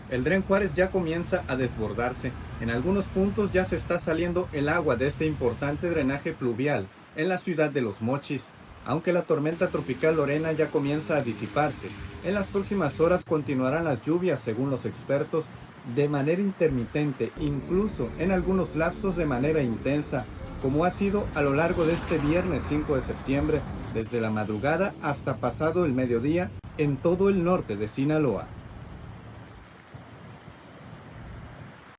El Dren Juárez ya comienza a desbordarse. En algunos puntos ya se está saliendo el agua de este importante drenaje pluvial en la ciudad de Los Mochis. Aunque la tormenta tropical Lorena ya comienza a disiparse, en las próximas horas continuarán las lluvias, según los expertos, de manera intermitente, incluso en algunos lapsos de manera intensa, como ha sido a lo largo de este viernes 5 de septiembre, desde la madrugada hasta pasado el mediodía en todo el norte de Sinaloa.